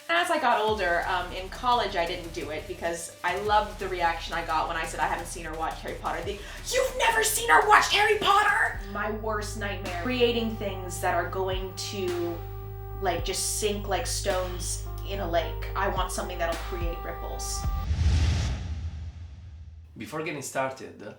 As I got older, in college I didn't do it because I loved the reaction I got when I said I haven't seen or watched Harry Potter. You've never seen or watched Harry Potter? My worst nightmare. Creating things that are going to like just sink like stones in a lake. I want something that'll create ripples. Before getting started,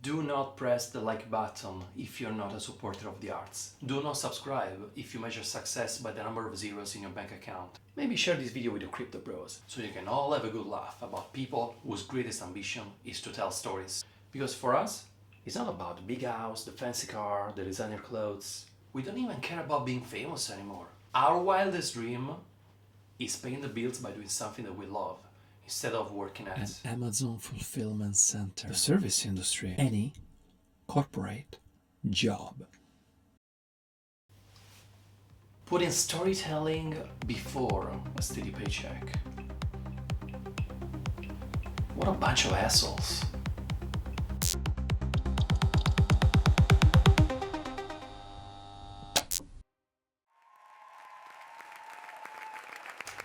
do not press the like button if you're not a supporter of the arts. Do not subscribe if you measure success by the number of zeros in your bank account. Maybe share this video with your crypto bros so you can all have a good laugh about people whose greatest ambition is to tell stories. Because for us, it's not about the big house, the fancy car, the designer clothes. We don't even care about being famous anymore. Our wildest dream is paying the bills by doing something that we love, instead of working at an Amazon fulfillment center, the service industry, any corporate job. putting storytelling before a steady paycheck. What a bunch of assholes.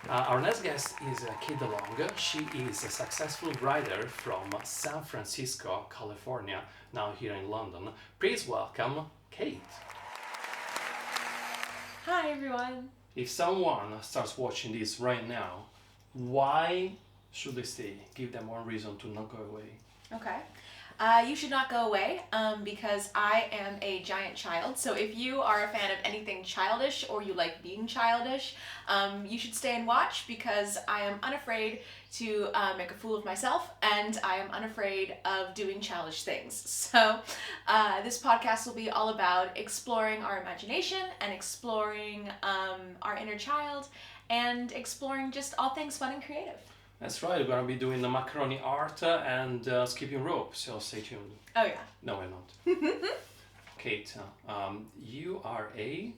Our next guest is Kate DeLong. She is a successful writer from San Francisco, California, now here in London. Please welcome Kate. Hi everyone. If someone starts watching this right now, why should they stay? Give them one reason to not go away. Okay. You should not go away because I am a giant child. So if you are a fan of anything childish or you like being childish, you should stay and watch because I am unafraid to make a fool of myself and I am unafraid of doing childish things. So this podcast will be all about exploring our imagination and exploring our inner child and exploring just all things fun and creative. That's right, we're going to be doing the macaroni art and skipping rope, so stay tuned. Oh yeah. No, we're not. Kate, you are a...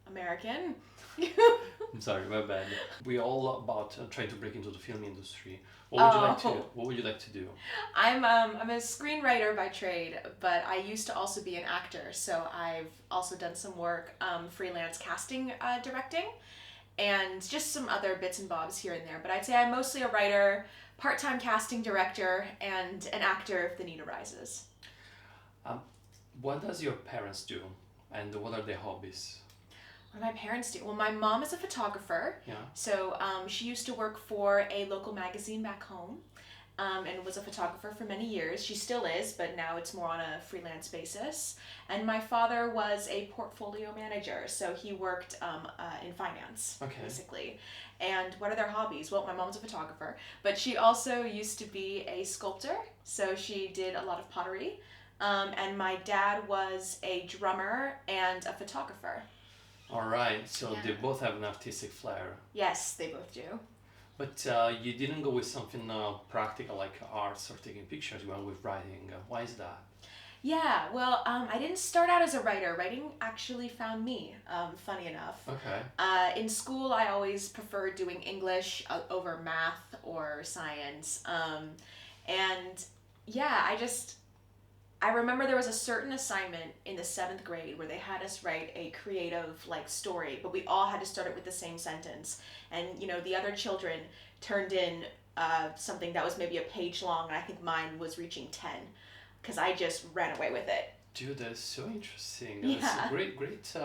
American. I'm sorry, my bad. We're all about trying to break into the film industry. What would you like to do? I'm a screenwriter by trade, but I used to also be an actor. So I've also done some work freelance casting directing and just some other bits and bobs here and there. But I'd say I'm mostly a writer, part-time casting director, and an actor if the need arises. What does your parents do and what are their hobbies? What do my parents do? Well, my mom is a photographer. Yeah. So she used to work for a local magazine back home and was a photographer for many years. She still is, but now it's more on a freelance basis. And my father was a portfolio manager, so he worked in finance, basically. And what are their hobbies? Well, my mom's a photographer, but she also used to be a sculptor, so she did a lot of pottery. And my dad was a drummer and a photographer. All right, so they both have an artistic flair. Yes, they both do. But you didn't go with something practical like arts or taking pictures, you went with writing. Why is that? Yeah, well, I didn't start out as a writer. Writing actually found me, funny enough. Okay. In school, I always preferred doing English over math or science. And yeah, I remember there was a certain assignment in the 7th grade where they had us write a creative like story, but we all had to start it with the same sentence. And you know, the other children turned in something that was maybe a page long, and I think mine was reaching 10, because I just ran away with it. Dude, that's so interesting. Yeah. That's a great.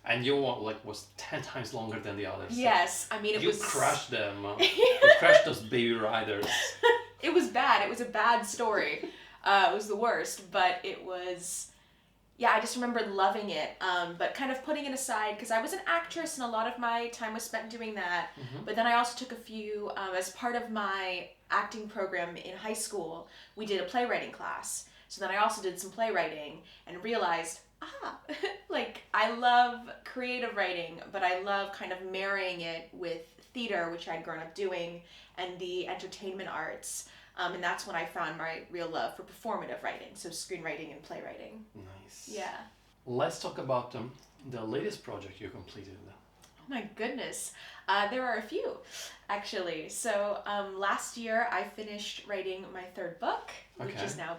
And your one was 10 times longer than the others. Yes, I mean it was. You crushed them. You crushed those baby riders. It was bad. It was a bad story. It was the worst, but it was, yeah, I just remember loving it, but kind of putting it aside because I was an actress and a lot of my time was spent doing that. Mm-hmm. But then I also took a few, as part of my acting program in high school, we did a playwriting class. So then I also did some playwriting and realized, like I love creative writing, but I love kind of marrying it with theater, which I'd grown up doing, and the entertainment arts. And that's when I found my real love for performative writing, so screenwriting and playwriting. Nice. Yeah. Let's talk about the latest project you completed. Oh my goodness. There are a few, actually. So last year I finished writing my 3rd book, which is now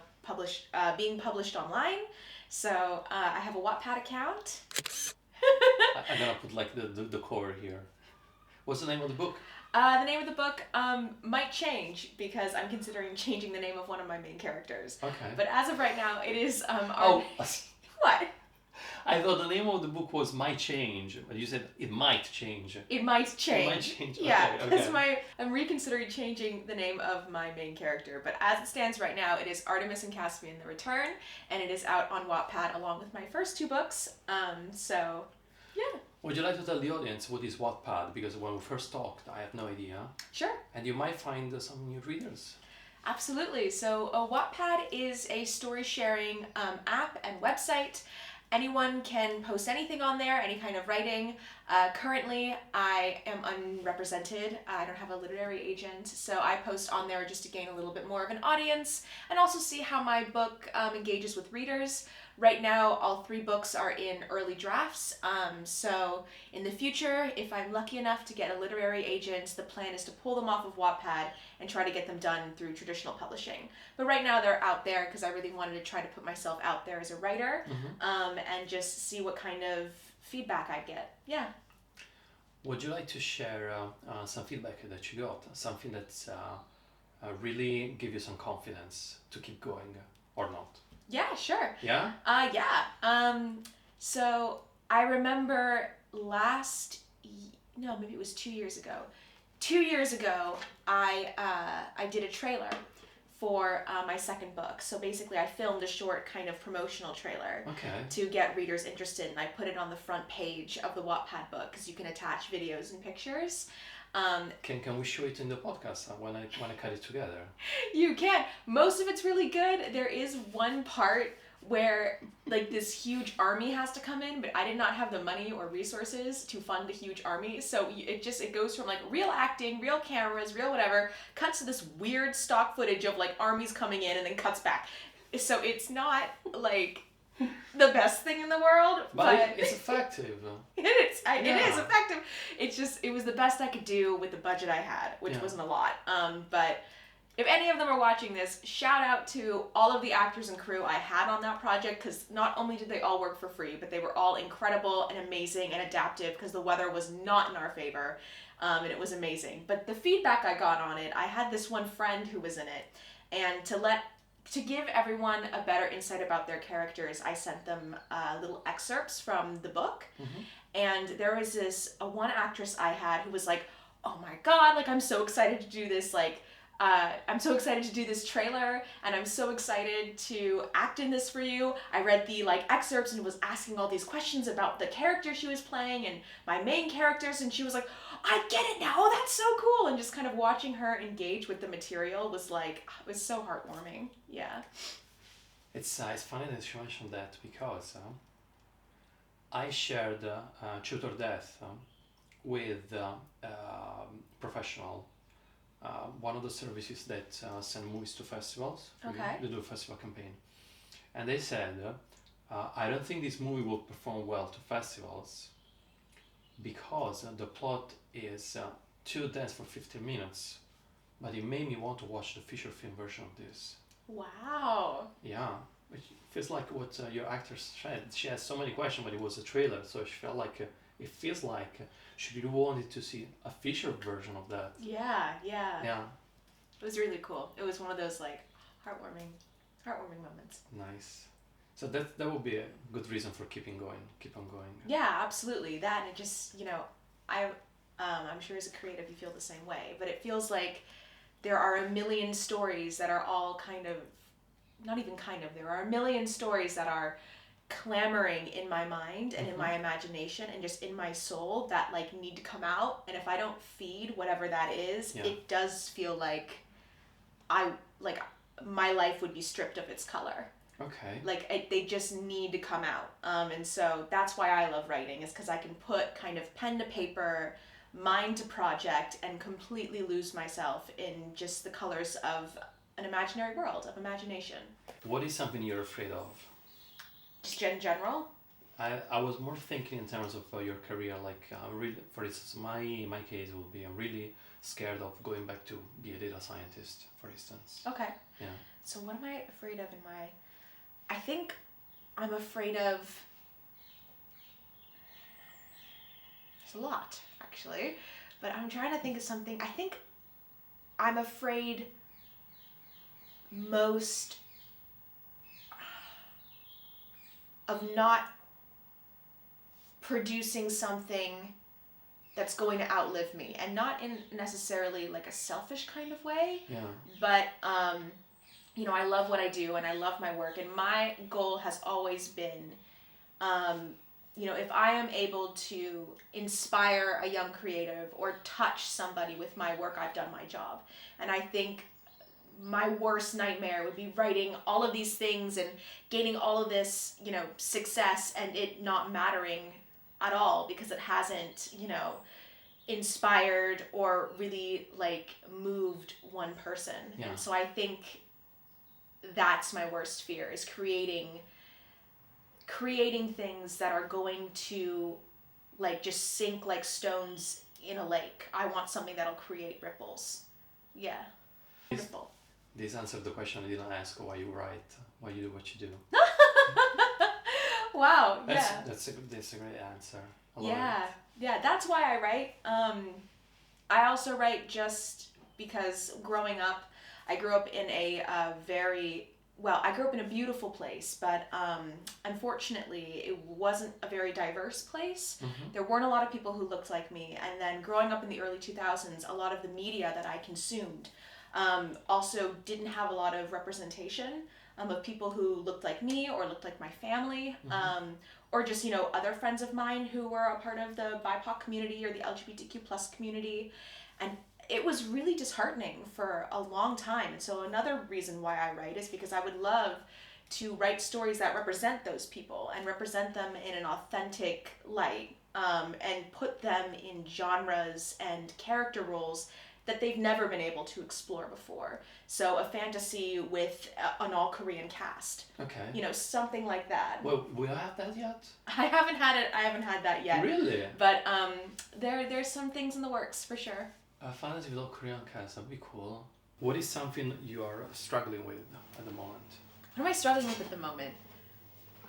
being published online. So I have a Wattpad account. I'm gonna put like the cover here. What's the name of the book? The name of the book might change because I'm considering changing the name of one of my main characters. Okay. But as of right now, it is Oh, What? I thought the name of the book was Might Change, but you said it might change. It might change. It might change. Yeah, Okay, because okay. I'm reconsidering changing the name of my main character. But as it stands right now, it is Artemis and Caspian: The Return, and it is out on Wattpad along with my first 2 books. So, yeah. Would you like to tell the audience what is Wattpad? Because when we first talked, I have no idea. Sure. And you might find some new readers. Absolutely. So Wattpad is a story sharing app and website. Anyone can post anything on there, any kind of writing. Currently, I am unrepresented. I don't have a literary agent, so I post on there just to gain a little bit more of an audience and also see how my book engages with readers. Right now, all 3 books are in early drafts, so in the future, if I'm lucky enough to get a literary agent, the plan is to pull them off of Wattpad and try to get them done through traditional publishing. But right now, they're out there because I really wanted to try to put myself out there as a writer, and just see what kind of feedback I get. Yeah. Would you like to share some feedback that you got? Something that really give you some confidence to keep going or not? Yeah, sure. Yeah? So I remember maybe it was 2 years ago. 2 years ago, I did a trailer for my second book. So basically, I filmed a short kind of promotional trailer to get readers interested, and I put it on the front page of the Wattpad book because you can attach videos and pictures. Can we show it in the podcast when I cut it together? You can. Most of it's really good. There is one part where like this huge army has to come in, but I did not have the money or resources to fund a huge army, so it goes from like real acting, real cameras, real whatever, cuts to this weird stock footage of like armies coming in and then cuts back. So it's not like the best thing in the world, but it's effective. It is effective. It was the best I could do with the budget I had, which wasn't a lot. But if any of them are watching this, shout out to all of the actors and crew I had on that project, because not only did they all work for free, but they were all incredible and amazing and adaptive because the weather was not in our favor, and it was amazing. But the feedback I got on it, I had this one friend who was in it, and to give everyone a better insight about their characters, I sent them little excerpts from the book. And there was one actress I had who was like, oh my God, like I'm so excited to do this, I'm so excited to do this trailer, and I'm so excited to act in this for you. I read the excerpts and was asking all these questions about the character she was playing and my main characters, and she was like, I get it now, oh, that's so cool. And just kind of watching her engage with the material was it was so heartwarming. Yeah. It's funny that you mentioned that because I shared Tutor Death with professional. One of the services that send movies to festivals. They do a festival campaign, and they said, I don't think this movie will perform well to festivals because the plot is too dense for 15 minutes, but it made me want to watch the feature film version of this. Wow. Yeah, it feels like what your actress said. She has so many questions, but it was a trailer, so she felt like it feels like she really wanted to see a feature version of that. Yeah. Yeah. It was really cool. It was one of those heartwarming moments. Nice. So that would be a good reason for keep on going. Yeah, absolutely. That, and it just, I'm sure as a creative you feel the same way, but it feels like there are a million stories that are all there are a million stories that are clamoring in my mind and in my imagination and just in my soul that need to come out, and if I don't feed whatever that is, it does feel like my life would be stripped of its color. Okay. They just need to come out, and so that's why I love writing, is because I can put kind of pen to paper, mind to project, and completely lose myself in just the colors of an imaginary world of imagination. What is something you're afraid of? Just in general? I was more thinking in terms of your career, really, for instance, my case would be I'm really scared of going back to be a data scientist, for instance. Okay. Yeah. So what am I afraid of I think I'm afraid of It's a lot, actually. But I'm trying to think of something. I think I'm afraid most of not producing something that's going to outlive me, and not in necessarily like a selfish kind of way. Yeah. But you know, I love what I do and I love my work, and my goal has always been, you know, if I am able to inspire a young creative or touch somebody with my work, I've done my job. And I think my worst nightmare would be writing all of these things and gaining all of this, you know, success, and it not mattering at all because it hasn't, you know, inspired or really like moved one person. Yeah. And so I think that's my worst fear, is creating things that are going to like just sink like stones in a lake. I want something that'll create ripples. Yeah. Wonderful. This answered the question I didn't ask: why you write, why you do what you do. Wow. That's a great answer. I love it. Yeah, that's why I write. I also write just because growing up, I grew up in a I grew up in a beautiful place, but unfortunately it wasn't a very diverse place. Mm-hmm. There weren't a lot of people who looked like me, and then growing up in the early 2000s, a lot of the media that I consumed also didn't have a lot of representation of people who looked like me or looked like my family, or just, you know, other friends of mine who were a part of the BIPOC community or the LGBTQ plus community. And it was really disheartening for a long time. And so another reason why I write is because I would love to write stories that represent those people and represent them in an authentic light, and put them in genres and character roles that they've never been able to explore before. So a fantasy with an all-Korean cast. Okay. You know, something like that. Well, will I have that yet? I haven't had that yet. Really? But there's some things in the works for sure. A fantasy with all Korean cast, that'd be cool. What is something you are struggling with at the moment? What am I struggling with at the moment?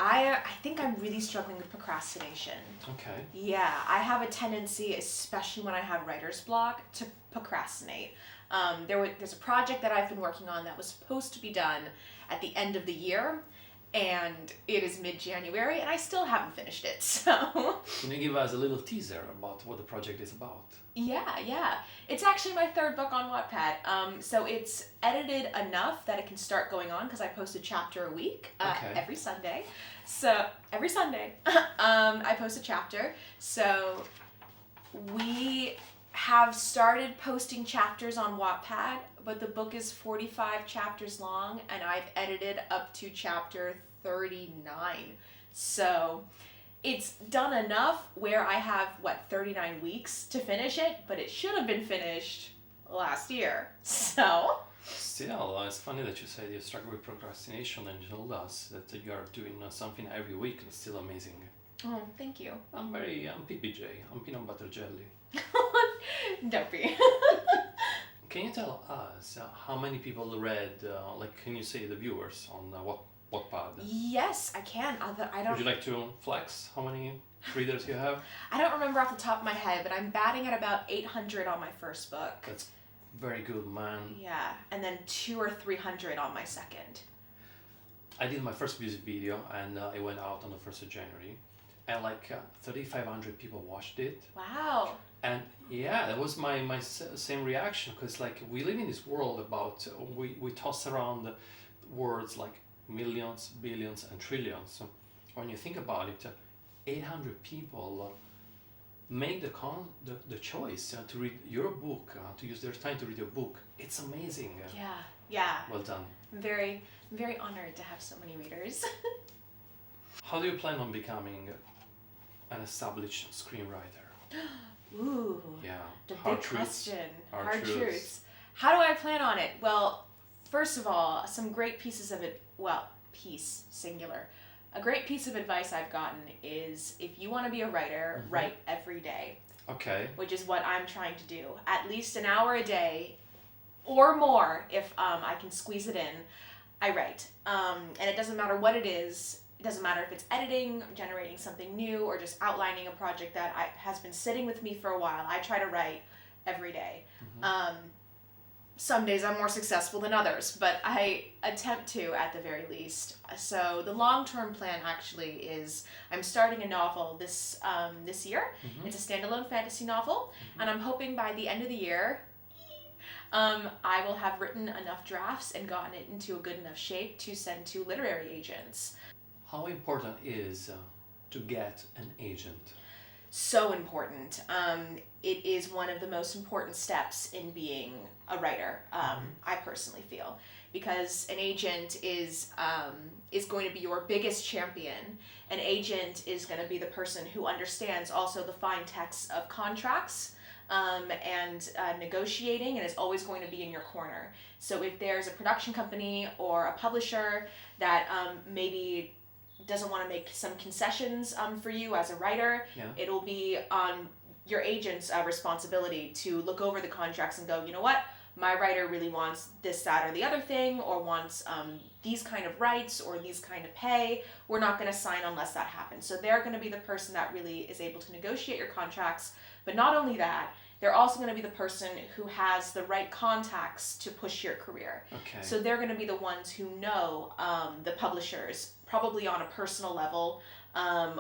I think I'm really struggling with procrastination. Okay. Yeah, I have a tendency, especially when I have writer's block, to procrastinate. There's a project that I've been working on that was supposed to be done at the end of the year, and it is mid-January, and I still haven't finished it, so... Can you give us a little teaser about what the project is about? Yeah. It's actually my third book on Wattpad. So it's edited enough that it can start going on, because I post a chapter a week, every Sunday. So, every Sunday, I post a chapter. So, we have started posting chapters on Wattpad, but the book is 45 chapters long, and I've edited up to chapter 39. So, it's done enough where I have, 39 weeks to finish it, but it should have been finished last year. So... Still, it's funny that you said you struggle with procrastination and you told us that you are doing something every week. It's still amazing. Oh, thank you. I'm PBJ. I'm peanut butter jelly. Don't be. Can you tell us how many people read, can you say the viewers on Wattpad? Yes, I can. I don't... Would you like to flex how many readers you have? I don't remember off the top of my head, but I'm batting at about 800 on my first book. That's very good, man. Yeah, and then 200 or 300 on my second. I did my first music video, and it went out on the 1st of January, and 3,500 people watched it. Wow. And yeah, that was my same reaction, because we live in this world about we toss around words like millions, billions, and trillions. So when you think about it, 800 people make the choice to read your book, to use their time to read your book. It's amazing. Yeah. Well done. I'm very honored to have so many readers. How do you plan on becoming an established screenwriter? Ooh. Yeah. The Hard big truths. question. Hard truths. How do I plan on it? Well, first of all, some great pieces of it. Well, piece singular. A great piece of advice I've gotten is, if you want to be a writer, write every day. Okay. Which is what I'm trying to do. At least an hour a day, or more, if I can squeeze it in. I write. And it doesn't matter what it is. it doesn't matter if it's editing, generating something new, or just outlining a project that has been sitting with me for a while. I try to write every day. Some days I'm more successful than others, but I attempt to at the very least. So the long-term plan actually is I'm starting a novel this year. It's a standalone fantasy novel, and I'm hoping by the end of the year I will have written enough drafts and gotten it into a good enough shape to send to literary agents. How important is to get an agent? So important. It is one of the most important steps in being a writer, I personally feel, because an agent is going to be your biggest champion. An agent is going to be the person who understands also the fine text of contracts and negotiating, and is always going to be in your corner. So if there's a production company or a publisher that maybe doesn't want to make some concessions for you as a writer, it'll be on your agent's responsibility to look over the contracts and go, you know what, my writer really wants this, that, or the other thing, or wants these kind of rights or these kind of pay. We're not going to sign unless that happens. So they're going to be the person that really is able to negotiate your contracts. But not only that, they're also going to be the person who has the right contacts to push your career. Okay. So they're going to be the ones who know the publishers, probably on a personal level,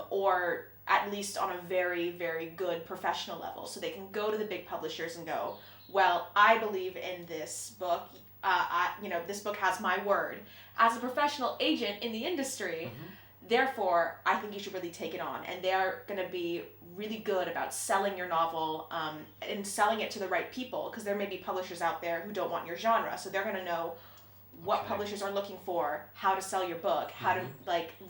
or at least on a very, very good professional level. So they can go to the big publishers and go, well, I believe in this book. This book has my word. As a professional agent in the industry, therefore, I think you should really take it on. And they're going to be really good about selling your novel and selling it to the right people, because there may be publishers out there who don't want your genre. So they're going to know what publishers are looking for, how to sell your book, how to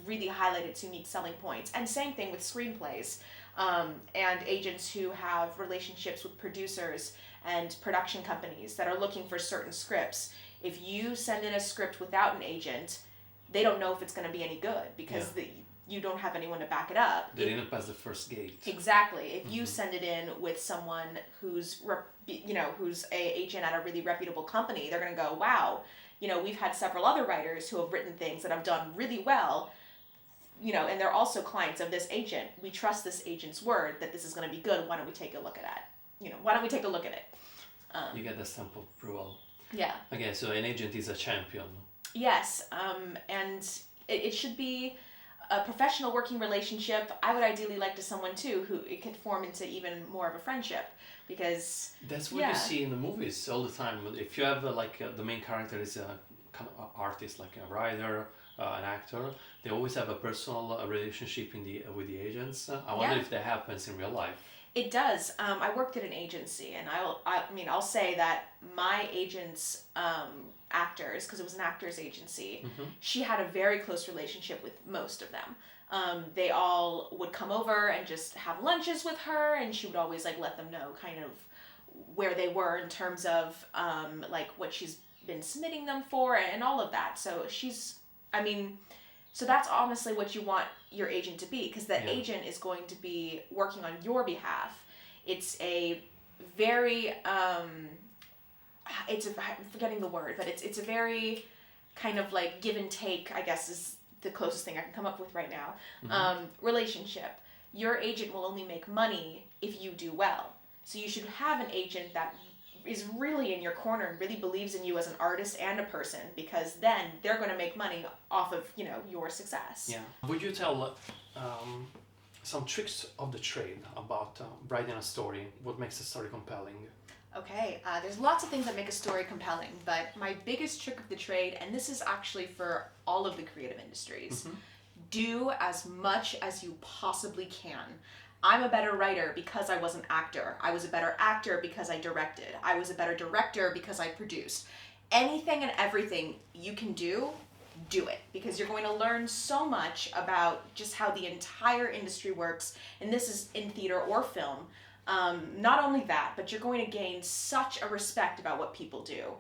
really highlight its unique selling points. And same thing with screenplays and agents who have relationships with producers and production companies that are looking for certain scripts. If you send in a script without an agent, they don't know if it's going to be any good, because you don't have anyone to back it up. They didn't pass the first gate. Exactly. If you send it in with someone who's an agent at a really reputable company, they're going to go, wow, we've had several other writers who have written things that have done really well, and they're also clients of this agent. We trust this agent's word that this is going to be good. Why don't we take a look at that? Why don't we take a look at it? You get the stamp of approval. Yeah. Okay, so an agent is a champion. Yes, and it should be a professional working relationship. I would ideally like to someone too who it could form into even more of a friendship, because that's what you see in the movies all the time. If you have the main character is a kind of artist, like a writer, an actor, they always have a personal relationship with the agents. I wonder if that happens in real life. It does. I worked at an agency, and I'll say that my agent's actors, because it was an actors agency, she had a very close relationship with most of them. They all would come over and just have lunches with her, and she would always let them know kind of where they were in terms of what she's been submitting them for and all of that. So so that's honestly what you want your agent to be, because the agent is going to be working on your behalf. It's a very, I'm forgetting the word, but it's a very kind of give and take, I guess is the closest thing I can come up with right now, relationship. Your agent will only make money if you do well. So you should have an agent that is really in your corner and really believes in you as an artist and a person, because then they're going to make money off of your success. Yeah. Would you tell some tricks of the trade about writing a story? What makes a story compelling? Okay, there's lots of things that make a story compelling, but my biggest trick of the trade, and this is actually for all of the creative industries, do as much as you possibly can. I'm a better writer because I was an actor. I was a better actor because I directed. I was a better director because I produced. Anything and everything you can do it, because you're going to learn so much about just how the entire industry works, and this is in theater or film. Not only that, but you're going to gain such a respect about what people do.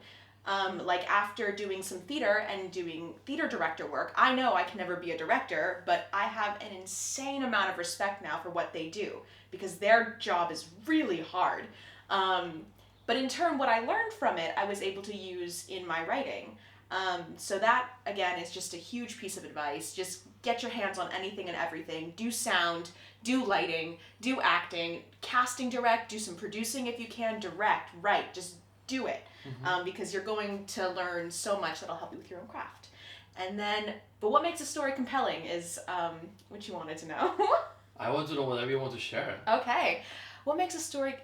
After doing some theater and doing theater director work, I know I can never be a director, but I have an insane amount of respect now for what they do, because their job is really hard. But in turn, what I learned from it, I was able to use in my writing. So that, again, is just a huge piece of advice. Just get your hands on anything and everything. Do sound, do lighting, do acting, casting direct, do some producing if you can, direct, write, just do it. Because you're going to learn so much that'll help you with your own craft. And then, but what makes a story compelling is what you wanted to know. I want to know whatever you want to share. Okay. What makes a story...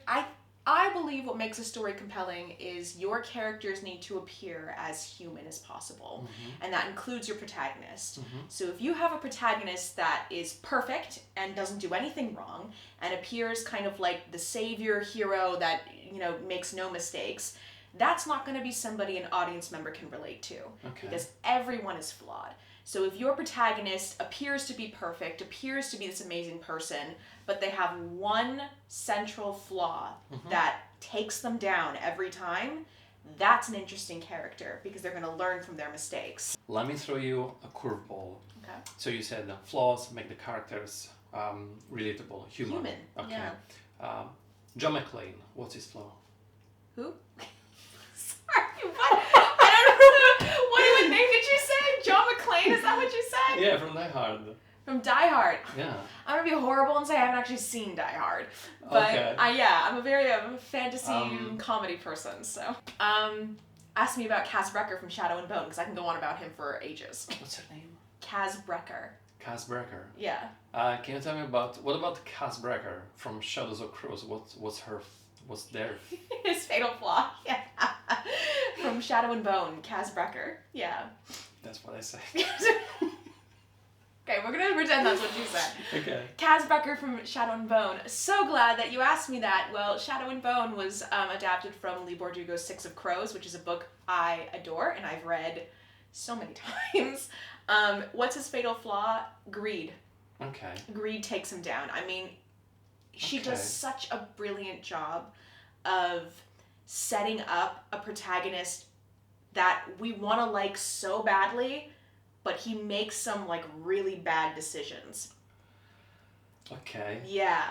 I believe what makes a story compelling is your characters need to appear as human as possible. And that includes your protagonist. So if you have a protagonist that is perfect and doesn't do anything wrong and appears kind of like the savior hero that, you know, makes no mistakes, that's not going to be somebody an audience member can relate to. Because everyone is flawed. So if your protagonist appears to be perfect, appears to be this amazing person, but they have one central flaw that takes them down every time, that's an interesting character because they're going to learn from their mistakes. Let me throw you a curveball. Okay. So you said flaws make the characters relatable, human. Okay. Yeah. John McClane, what's his flaw? Who? Sorry, what? I don't know. What name did you say? John McClane? Is that what you said? Yeah, from Die Hard. From Die Hard. Yeah. I'm gonna be horrible and say I haven't actually seen Die Hard, but Okay. I'm a fantasy comedy person. So, ask me about Kaz Brekker from Shadow and Bone because I can go on about him for ages. What's her name? Kaz Brekker. Kaz Brekker. Yeah. Can you tell me what about Kaz Brekker from Shadows of Crows? What's their His fatal flaw. Yeah. From Shadow and Bone, Kaz Brekker. Yeah. That's what I say. Okay, we're gonna pretend that's what you said. Okay. Kaz Brekker from Shadow and Bone. So glad that you asked me that. Well, Shadow and Bone was adapted from Lee Bordugo's Six of Crows, which is a book I adore and I've read so many times. What's his fatal flaw? Greed. Okay. Greed takes him down. I mean, she does such a brilliant job of setting up a protagonist that we want to like so badly, but he makes some like really bad decisions. Okay. Yeah.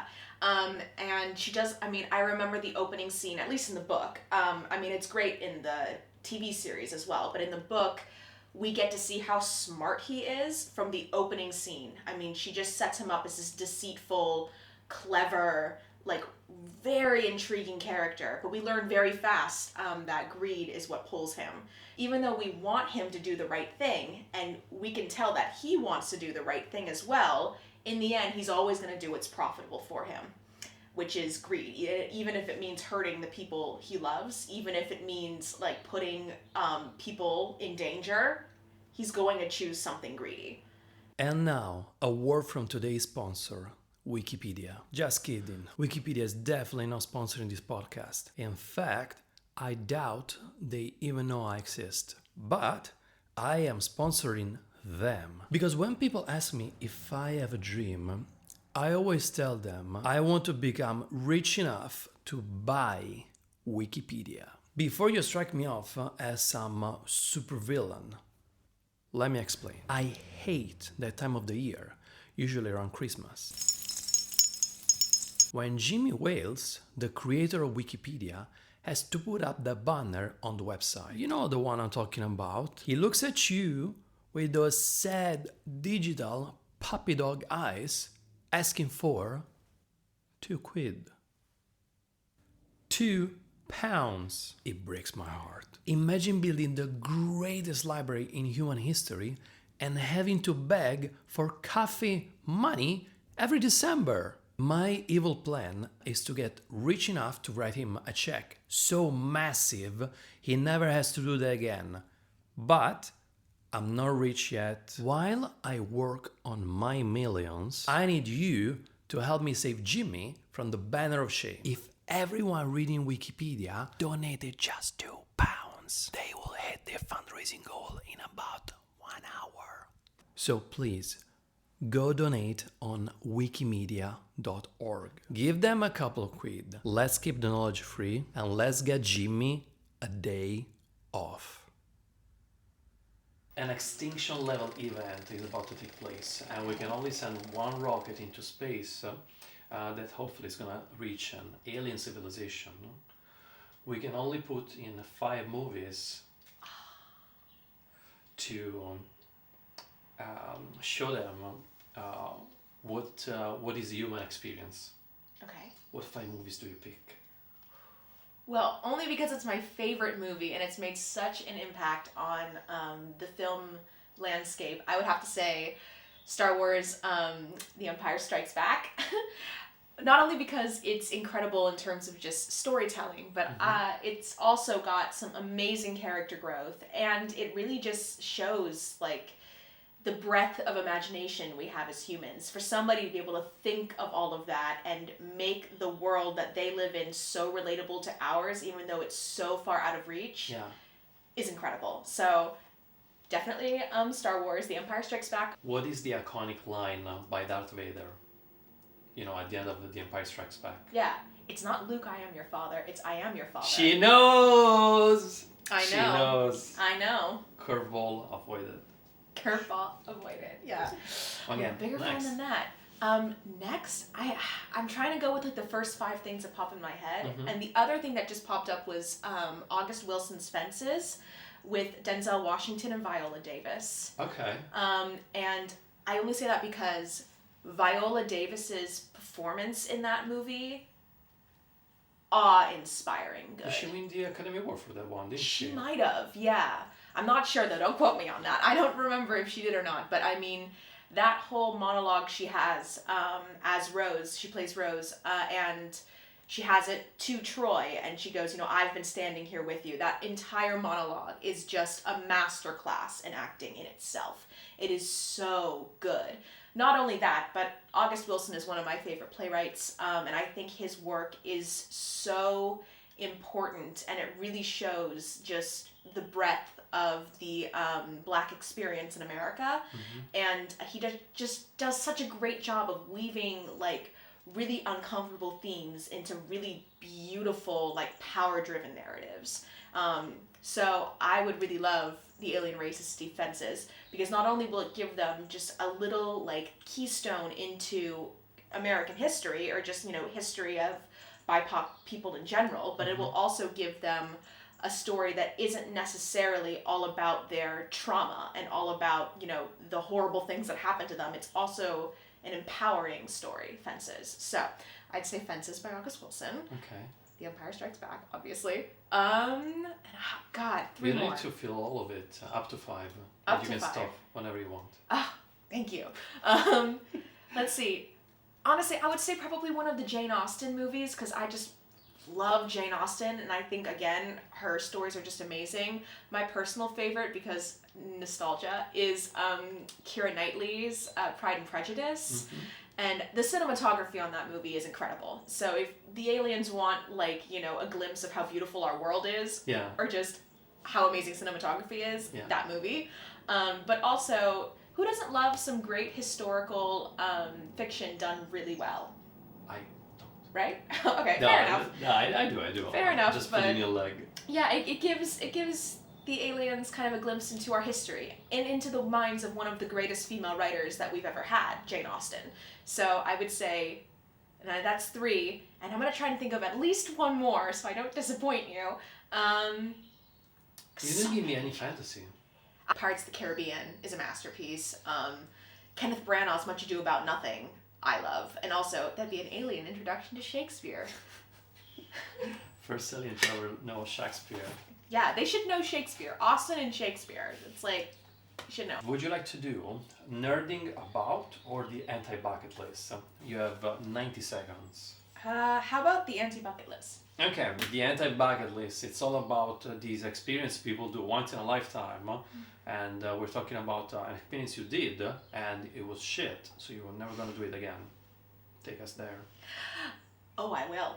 And she does, I mean, I remember the opening scene, at least in the book. I mean, it's great in the TV series as well, but in the book, we get to see how smart he is from the opening scene. I mean, she just sets him up as this deceitful, clever, like very intriguing character. But we learn very fast that greed is what pulls him. Even though we want him to do the right thing, and we can tell that he wants to do the right thing as well, in the end, he's always going to do what's profitable for him, which is greed. Even if it means hurting the people he loves, even if it means like putting people in danger, he's going to choose something greedy. And now, a word from today's sponsor, Wikipedia. Just kidding. Wikipedia is definitely not sponsoring this podcast. In fact, I doubt they even know I exist. But I am sponsoring them. Because when people ask me if I have a dream, I always tell them I want to become rich enough to buy Wikipedia. Before you strike me off as some supervillain, let me explain. I hate that time of the year, usually around Christmas, when Jimmy Wales, the creator of Wikipedia, has to put up the banner on the website. You know the one I'm talking about? He looks at you with those sad digital puppy dog eyes asking for £2. £2. It breaks my heart. Imagine building the greatest library in human history and having to beg for coffee money every December. My evil plan is to get rich enough to write him a check so massive he never has to do that again. But I'm not rich yet. While I work on my millions, I need you to help me save Jimmy from the banner of shame. If everyone reading Wikipedia donated just £2, they will hit their fundraising goal in about 1 hour. So please, go donate on wikimedia.org. Give them a couple of quid. Let's keep the knowledge free and let's get Jimmy a day off. An extinction level event is about to take place, and we can only send one rocket into space that hopefully is gonna reach an alien civilization. We can only put in 5 movies to show them what is the human experience. Okay. What 5 movies do you pick? Well, only because it's my favorite movie and it's made such an impact on the film landscape. I would have to say Star Wars, The Empire Strikes Back. Not only because it's incredible in terms of just storytelling, but it's also got some amazing character growth, and it really just shows like the breadth of imagination we have as humans. For somebody to be able to think of all of that and make the world that they live in so relatable to ours, even though it's so far out of reach, is incredible. So definitely Star Wars, The Empire Strikes Back. What is the iconic line by Darth Vader? You know, at the end of The Empire Strikes Back. Yeah. It's not Luke, I am your father. It's I am your father. She knows! I know. She knows. I know. Curveball avoided. Curveball avoided. Yeah. Okay, Bigger fan than that. Next, I'm trying to go with like the first 5 things that pop in my head. And the other thing that just popped up was August Wilson's Fences with Denzel Washington and Viola Davis. Okay. And I only say that because Viola Davis's performance in that movie, awe-inspiring good. Did she win the Academy Award for that one, didn't she? She might have, yeah. I'm not sure though, don't quote me on that. I don't remember if she did or not, but I mean, that whole monologue she has as Rose, she plays Rose, and she has it to Troy, and she goes, you know, I've been standing here with you. That entire monologue is just a masterclass in acting in itself. It is so good. Not only that, but August Wilson is one of my favorite playwrights, and I think his work is so important, and it really shows just the breadth of the Black experience in America, and he just does such a great job of weaving like really uncomfortable themes into really beautiful, like power-driven narratives. So I would really love the alien racist defenses, because not only will it give them just a little like keystone into American history, or just, you know, history of BIPOC people in general, but it will also give them a story that isn't necessarily all about their trauma and all about, you know, the horrible things that happen to them. It's also an empowering story, Fences. So I'd say Fences by August Wilson. Okay. The Empire Strikes Back, obviously. And, God, 3 more. You need to fill all of it up to 5. Up you to can 5. stop whenever you want. Thank you. Let's see. Honestly, I would say probably one of the Jane Austen movies, because I just love Jane Austen, and I think, again, her stories are just amazing. My personal favorite, because nostalgia, is Keira Knightley's Pride and Prejudice. And the cinematography on that movie is incredible. So if the aliens want, like, you know, a glimpse of how beautiful our world is, or just how amazing cinematography is, that movie. But also, who doesn't love some great historical fiction done really well? I don't. Right? Okay, No, fair enough. No, I do. Fair enough, Just but pulling your leg. Yeah, it gives the aliens kind of a glimpse into our history and into the minds of one of the greatest female writers that we've ever had, Jane Austen. So I would say that's 3, and I'm gonna try and think of at least one more so I don't disappoint you. You didn't give me any fantasy. Pirates of the Caribbean is a masterpiece. Kenneth Branagh's Much Ado About Nothing, I love, and also that'd be an alien introduction to Shakespeare. First alien to ever know Shakespeare. Yeah, they should know Shakespeare. Austen and Shakespeare. It's like, you should know. Would you like to do nerding about or the anti-bucket list? You have 90 seconds. How about the anti-bucket list? Okay, the anti-bucket list, it's all about these experiences people do once in a lifetime. And we're talking about an experience you did and it was shit, so you were never going to do it again. Take us there. Oh, I will.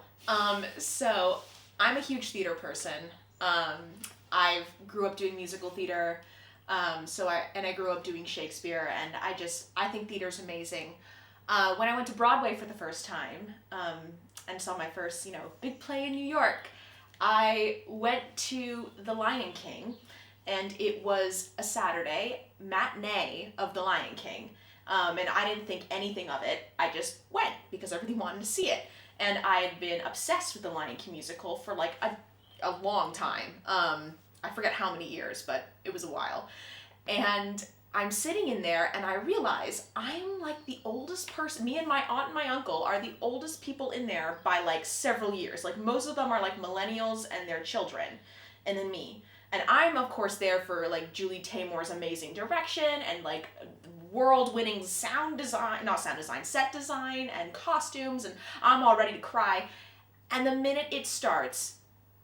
So I'm a huge theater person. I grew up doing musical theater. I grew up doing Shakespeare, and I think theater's amazing. When I went to Broadway for the first time, and saw my first, you know, big play in New York, I went to The Lion King, and it was a Saturday matinee of The Lion King. And I didn't think anything of it. I just went because I really wanted to see it. And I had been obsessed with the Lion King musical for like a long time. I forget how many years, but it was a while. And I'm sitting in there and I realize I'm like the oldest person. Me and my aunt and my uncle are the oldest people in there by like several years. Like most of them are like millennials and their children, and then me. And I'm of course there for like Julie Taymor's amazing direction and like world-winning set design and costumes, and I'm all ready to cry. And the minute it starts,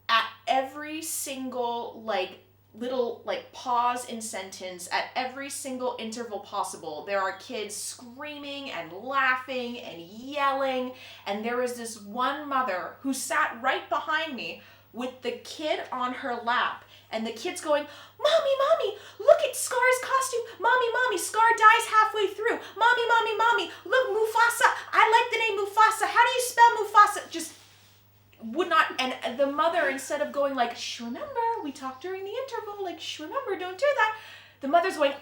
at every single like little like pause in sentence, at every single interval possible, there are kids screaming and laughing and yelling, and there is this one mother who sat right behind me with the kid on her lap, and the kid's going, Mommy, look at Scar's costume. Mommy, Scar dies halfway through. Mommy, look, Mufasa. I like the name Mufasa. How do you spell Mufasa? Just would not. And the mother, instead of going like, shh, remember, we talked during the interval, like, shh, remember, don't do that. The mother's going,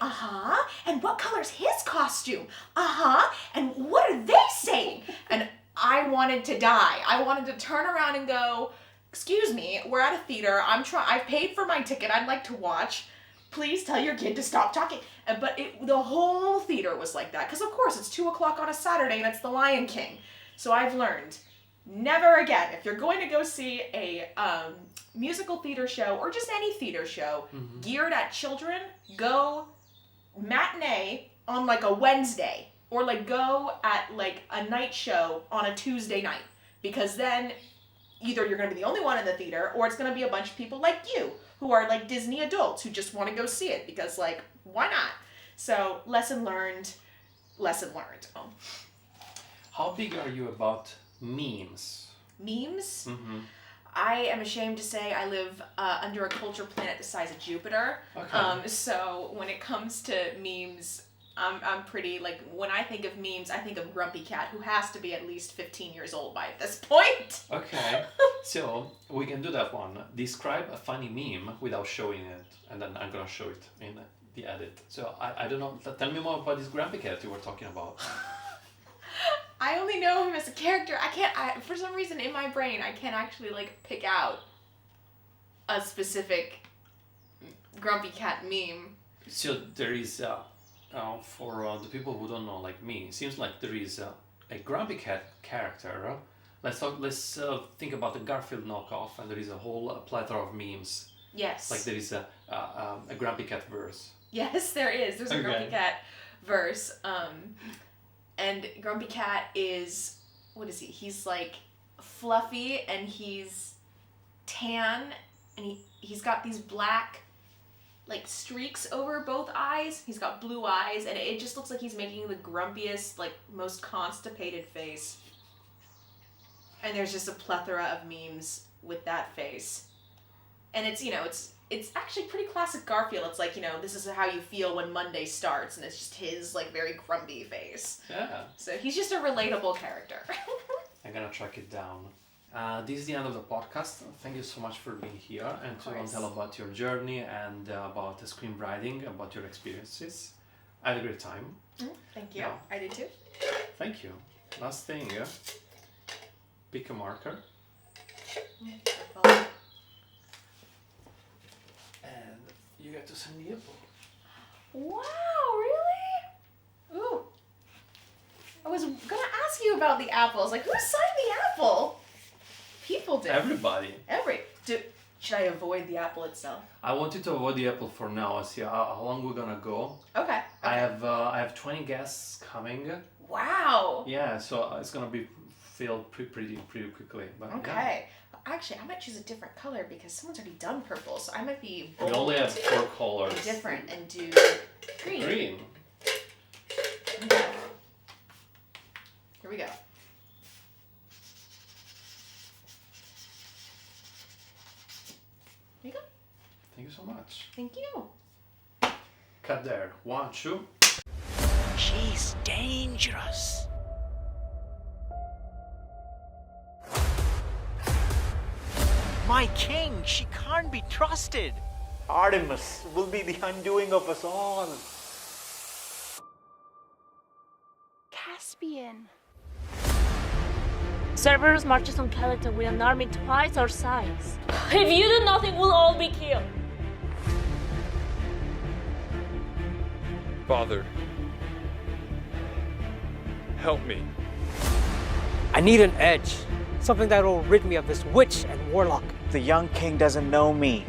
and what color's his costume? And what are they saying? And I wanted to die. I wanted to turn around and go, excuse me, we're at a theater. I've paid for my ticket. I'd like to watch. Please tell your kid to stop talking. But the whole theater was like that. Because of course it's 2:00 on a Saturday and it's The Lion King. So I've learned, never again. If you're going to go see a musical theater show or just any theater show geared at children, go matinee on like a Wednesday, or like go at like a night show on a Tuesday night. Because then either you're going to be the only one in the theater, or it's going to be a bunch of people like you who are like Disney adults who just want to go see it because like, why not? So lesson learned. Oh. How big are you about memes? Memes? I am ashamed to say I live under a culture planet the size of Jupiter. Okay. So when it comes to memes, I'm pretty, like, when I think of memes, I think of Grumpy Cat, who has to be at least 15 years old by this point. Okay, so we can do that one. Describe a funny meme without showing it, and then I'm gonna show it in the edit. So I don't know, tell me more about this Grumpy Cat you were talking about. I only know him as a character. For some reason in my brain, I can't actually, like, pick out a specific Grumpy Cat meme. So there is... for the people who don't know, like me, it seems like there is a Grumpy Cat character. Let's think about the Garfield knockoff, and there is a whole plethora of memes. Yes. Like there is a Grumpy Cat verse. Yes, there is. There's a Grumpy Cat verse. And Grumpy Cat is, what is he? He's like fluffy and he's tan, and he's got these black like streaks over both eyes. He's got blue eyes, and it just looks like he's making the grumpiest, like most constipated face. And there's just a plethora of memes with that face. And it's, it's actually pretty classic Garfield. It's like, this is how you feel when Monday starts, and it's just his like very grumpy face. Yeah. So he's just a relatable character. I'm gonna track it down. This is the end of the podcast. Thank you so much for being here and to tell about your journey and about the screenwriting, about your experiences. I had a great time. Thank you. Yeah. I did too. Thank you. Last thing, pick a marker. And you get to send the apple. Wow, really? Ooh. I was gonna ask you about the apples. Like, who signed the apple? People did. Everybody. Should I avoid the apple itself? I want you to avoid the apple for now. See how long we're gonna go. Okay. I have 20 guests coming. Wow. Yeah, so it's gonna be filled pretty quickly. But okay. Yeah. Actually, I might choose a different color because someone's already done purple, so I might be bold. We only have 4 colors. Different and do green. Green. Okay. Here we go. There you go. Thank you so much. Thank you. Cut there. 1, 2. She's dangerous. My king, she can't be trusted. Artemis will be the undoing of us all. Caspian. Cerberus marches on Calaton with an army twice our size. If you do nothing, we'll all be killed. Father, help me. I need an edge. Something that will rid me of this witch and warlock. The young king doesn't know me.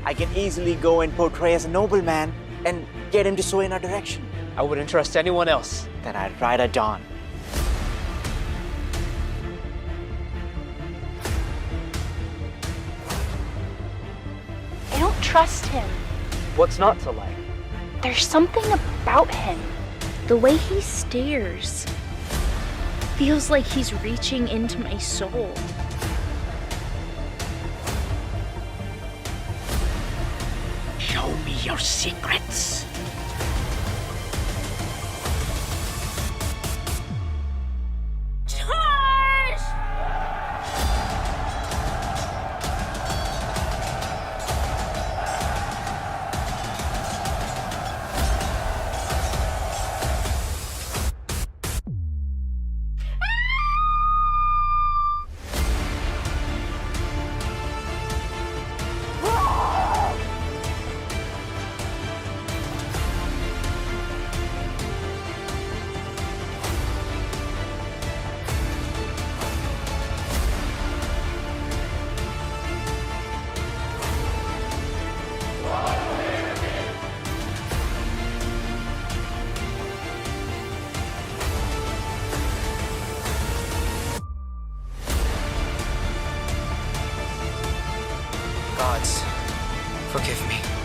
I can easily go and portray as a nobleman and get him to sway in our direction. I wouldn't trust anyone else. Then I'd ride at dawn. I don't trust him. What's not to like? There's something about him. The way he stares. Feels like he's reaching into my soul. Show me your secrets. Charge! Gods, forgive me.